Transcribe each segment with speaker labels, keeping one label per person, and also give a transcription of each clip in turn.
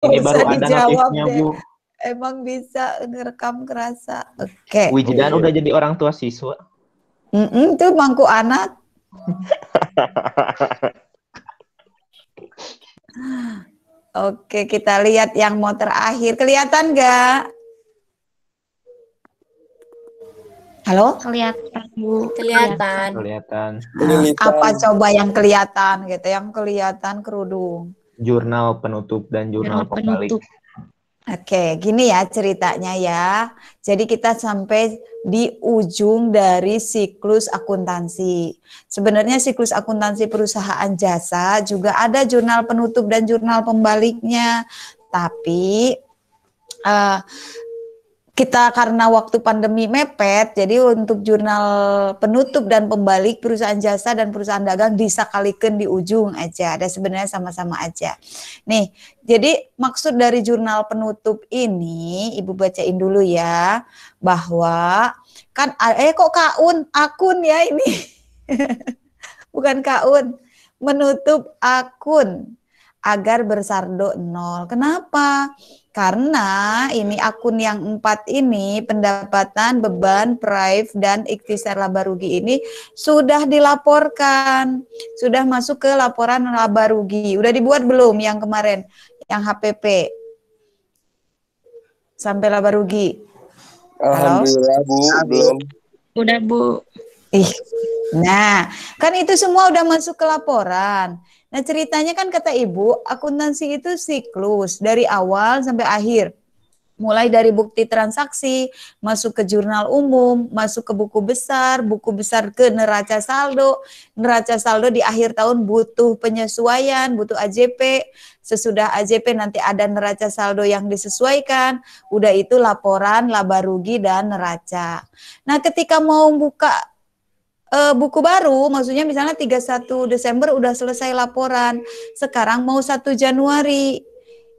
Speaker 1: Ini
Speaker 2: Nggak
Speaker 1: baru
Speaker 2: usah
Speaker 1: ada
Speaker 2: dijawab
Speaker 1: notifnya,
Speaker 2: deh.
Speaker 1: Bu.
Speaker 2: Emang bisa ngerekam kerasa. Oke.
Speaker 1: Wijidan udah jadi orang tua siswa.
Speaker 2: Itu mangku anak. Oke, kita lihat yang mau terakhir. Kelihatan nggak? Halo?
Speaker 3: Kelihatan, Bu.
Speaker 4: Kelihatan.
Speaker 1: Kelihatan.
Speaker 2: Apa coba yang kelihatan gitu? Yang kelihatan kerudung.
Speaker 1: Jurnal penutup dan jurnal pembalik.
Speaker 3: Penutup.
Speaker 2: Oke, gini ya ceritanya ya. Jadi kita sampai di ujung dari siklus akuntansi. Sebenarnya siklus akuntansi perusahaan jasa juga ada jurnal penutup dan jurnal pembaliknya. Tapi kita karena waktu pandemi mepet, jadi untuk jurnal penutup dan pembalik perusahaan jasa dan perusahaan dagang disakalikan di ujung aja. Ada sebenarnya sama-sama aja. Nih, jadi maksud dari jurnal penutup ini, Ibu bacain dulu ya, bahwa kan kok akun ya ini. Bukan kaun, menutup akun agar bersaldo 0. Kenapa? Karena ini akun yang 4 ini, pendapatan, beban, prive, dan ikhtisar laba rugi ini sudah dilaporkan. Sudah masuk ke laporan laba rugi. Udah dibuat belum yang kemarin? Yang HPP? Sampai laba rugi.
Speaker 5: Alhamdulillah, Bu, belum.
Speaker 3: Udah, Bu.
Speaker 2: Nah, kan itu semua udah masuk ke laporan. Nah, ceritanya kan kata Ibu, akuntansi itu siklus dari awal sampai akhir. Mulai dari bukti transaksi, masuk ke jurnal umum, masuk ke buku besar ke neraca saldo di akhir tahun butuh penyesuaian, butuh AJP, sesudah AJP nanti ada neraca saldo yang disesuaikan, udah itu laporan laba rugi dan neraca. Nah, ketika mau buka buku baru, maksudnya misalnya 31 Desember udah selesai laporan, sekarang mau 1 Januari.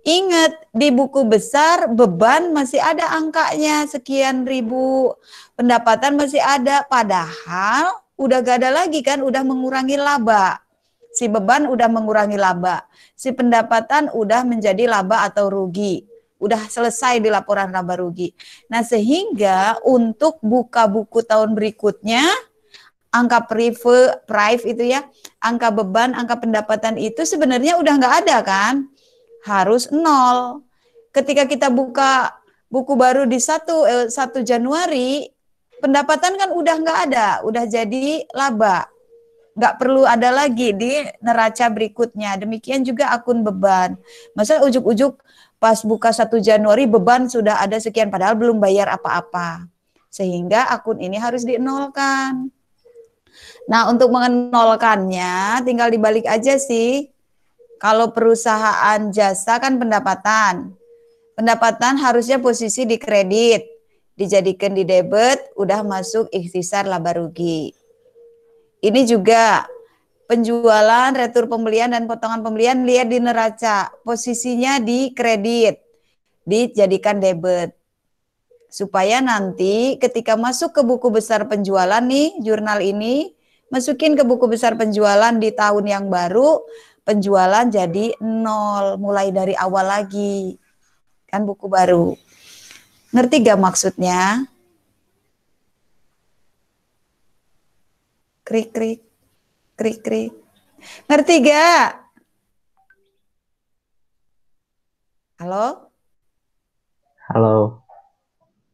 Speaker 2: Ingat, di buku besar beban masih ada angkanya sekian ribu, pendapatan masih ada, padahal udah gak ada lagi kan, udah mengurangi laba. Si beban udah mengurangi laba, si pendapatan udah menjadi laba atau rugi. Udah selesai di laporan laba rugi. Nah, sehingga untuk buka buku tahun berikutnya, angka prive itu ya, angka beban, angka pendapatan itu sebenarnya udah nggak ada kan, harus 0. Ketika kita buka buku baru di 1 Januari, pendapatan kan udah nggak ada, udah jadi laba, nggak perlu ada lagi di neraca berikutnya. Demikian juga akun beban. Masa ujuk-ujuk pas buka 1 Januari beban sudah ada sekian, padahal belum bayar apa-apa. Sehingga akun ini harus dinolkan. Nah, untuk menolkannya tinggal dibalik aja sih. Kalau perusahaan jasa kan pendapatan. Pendapatan harusnya posisi di kredit. Dijadikan di debit, udah masuk ikhtisar laba rugi. Ini juga penjualan, retur pembelian, dan potongan pembelian lihat di neraca. Posisinya di kredit. Dijadikan debit. Supaya nanti ketika masuk ke buku besar penjualan nih, jurnal ini, masukin ke buku besar penjualan di tahun yang baru, penjualan jadi 0, mulai dari awal lagi. Kan buku baru. Ngerti gak maksudnya? Krik, krik, krik, krik. Ngerti gak? Halo?
Speaker 1: Halo.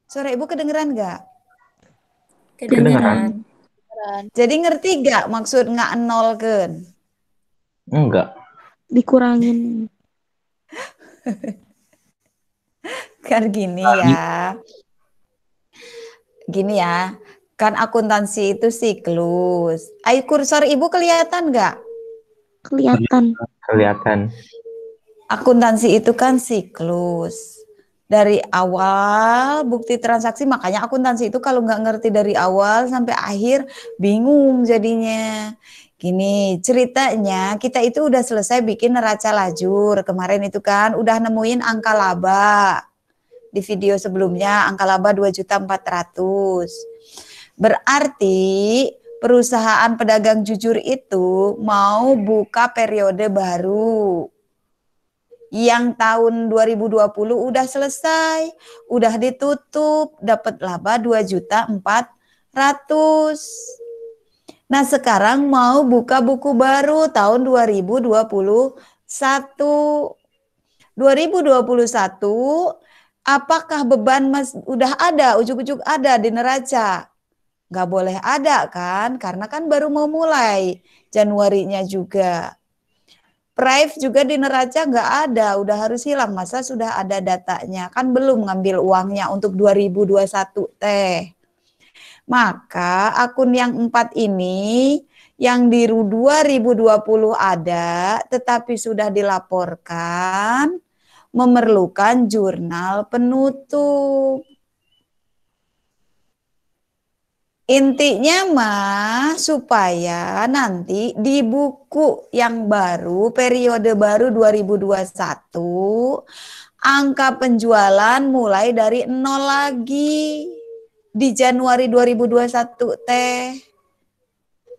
Speaker 2: Suara Ibu kedengeran gak?
Speaker 1: Kedengeran.
Speaker 2: Jadi ngerti gak maksud nggak nolkan?
Speaker 1: Enggak.
Speaker 3: Dikurangin.
Speaker 2: Kan gini ya. Gini ya. Kan akuntansi itu siklus. Ayo kursor Ibu kelihatan nggak?
Speaker 3: Kelihatan.
Speaker 1: Kelihatan.
Speaker 2: Akuntansi itu kan siklus. Dari awal bukti transaksi, makanya akuntansi itu kalau nggak ngerti dari awal sampai akhir bingung jadinya. Gini ceritanya, kita itu udah selesai bikin neraca lajur kemarin itu kan, udah nemuin angka laba di video sebelumnya, angka laba 2.400.000. Berarti perusahaan pedagang jujur itu mau buka periode baru. Yang tahun 2020 udah selesai, udah ditutup, dapat laba 2.400.000. Nah, sekarang mau buka buku baru tahun 2021. 2021, apakah beban udah ada, ujuk-ujuk ada di neraca? Nggak boleh ada kan, karena kan baru mau mulai Januarinya juga. Prive juga di neraca nggak ada, udah harus hilang. Masa sudah ada datanya? Kan belum ngambil uangnya untuk 2021 teh. Maka akun yang 4 ini yang di 2020 ada, tetapi sudah dilaporkan, memerlukan jurnal penutup. Intinya mah supaya nanti di buku yang baru, periode baru 2021, angka penjualan mulai dari 0 lagi di Januari 2021 teh.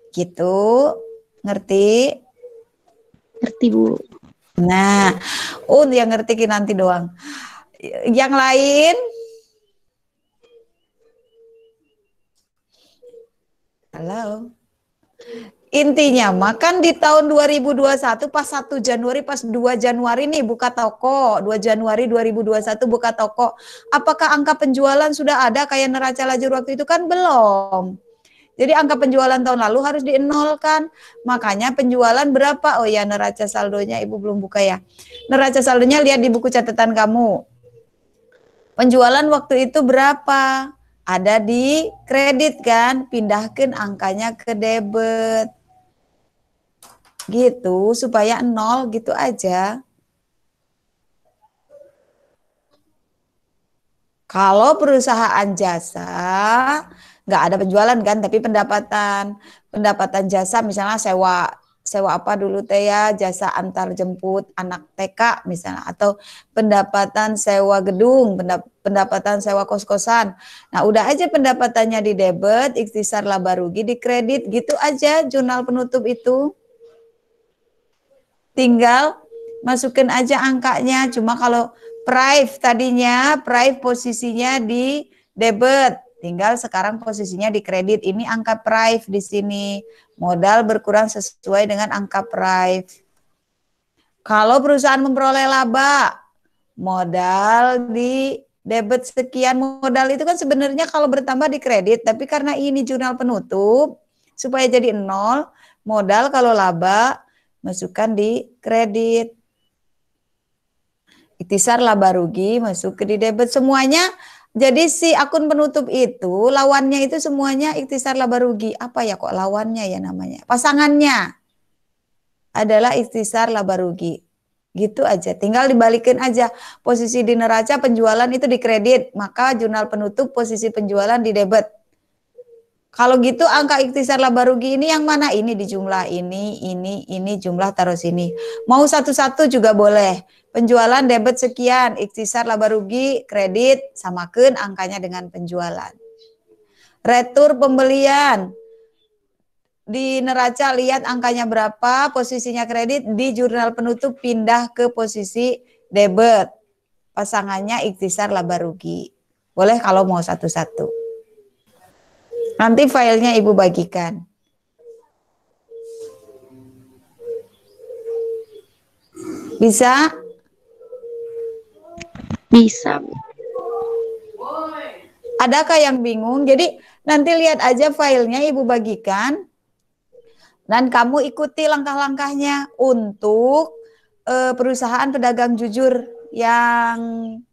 Speaker 2: Gitu, ngerti?
Speaker 3: Ngerti, Bu.
Speaker 2: Nah, yang ngerti nanti doang. Yang lain? Halo. Intinya makan di tahun 2021 pas 1 Januari, pas 2 Januari nih buka toko, 2 Januari 2021 buka toko. Apakah angka penjualan sudah ada kayak neraca lajur waktu itu? Kan belum. Jadi angka penjualan tahun lalu harus dienolkan. Makanya penjualan berapa? Oh ya, neraca saldonya Ibu belum buka ya. Neraca saldonya lihat di buku catatan kamu. Penjualan waktu itu berapa? Ada di kredit kan, pindahkan angkanya ke debit. Gitu, supaya 0 gitu aja. Kalau perusahaan jasa, nggak ada penjualan kan, tapi pendapatan jasa misalnya sewa apa dulu teh ya, jasa antar jemput anak TK misalnya, atau pendapatan sewa gedung, pendapatan sewa kos-kosan. Nah, udah aja pendapatannya di debit, ikhtisar laba rugi di kredit, gitu aja jurnal penutup itu. Tinggal masukin aja angkanya, cuma kalau Prive posisinya di debit, tinggal sekarang posisinya di kredit. Ini angka Prive di sini. Modal berkurang sesuai dengan angka Prive. Kalau perusahaan memperoleh laba, modal di debit sekian. Modal itu kan sebenarnya kalau bertambah di kredit, tapi karena ini jurnal penutup, supaya jadi 0, modal kalau laba masukkan di kredit. Ikhtisar laba rugi masuk ke di debit semuanya. Jadi si akun penutup itu lawannya itu semuanya ikhtisar laba rugi. Apa ya kok lawannya ya namanya? Pasangannya adalah ikhtisar laba rugi. Gitu aja. Tinggal dibalikin aja. Posisi di neraca penjualan itu di kredit, maka jurnal penutup posisi penjualan di debit. Kalau gitu angka ikhtisar laba rugi ini yang mana? Ini di jumlah ini jumlah taruh sini. Mau satu-satu juga boleh. Penjualan debit sekian, ikhtisar laba rugi, kredit, samakan angkanya dengan penjualan. Retur pembelian. Di neraca lihat angkanya berapa, posisinya kredit, di jurnal penutup pindah ke posisi debit. Pasangannya ikhtisar laba rugi. Boleh kalau mau satu-satu. Nanti filenya Ibu bagikan. Bisa?
Speaker 3: Bisa, Bu.
Speaker 2: Adakah yang bingung? Jadi nanti lihat aja filenya Ibu bagikan. Dan kamu ikuti langkah-langkahnya untuk perusahaan pedagang jujur yang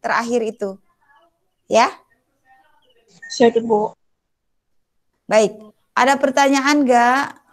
Speaker 2: terakhir itu. Ya?
Speaker 3: Siap, Bu.
Speaker 2: Baik. Ada pertanyaan nggak?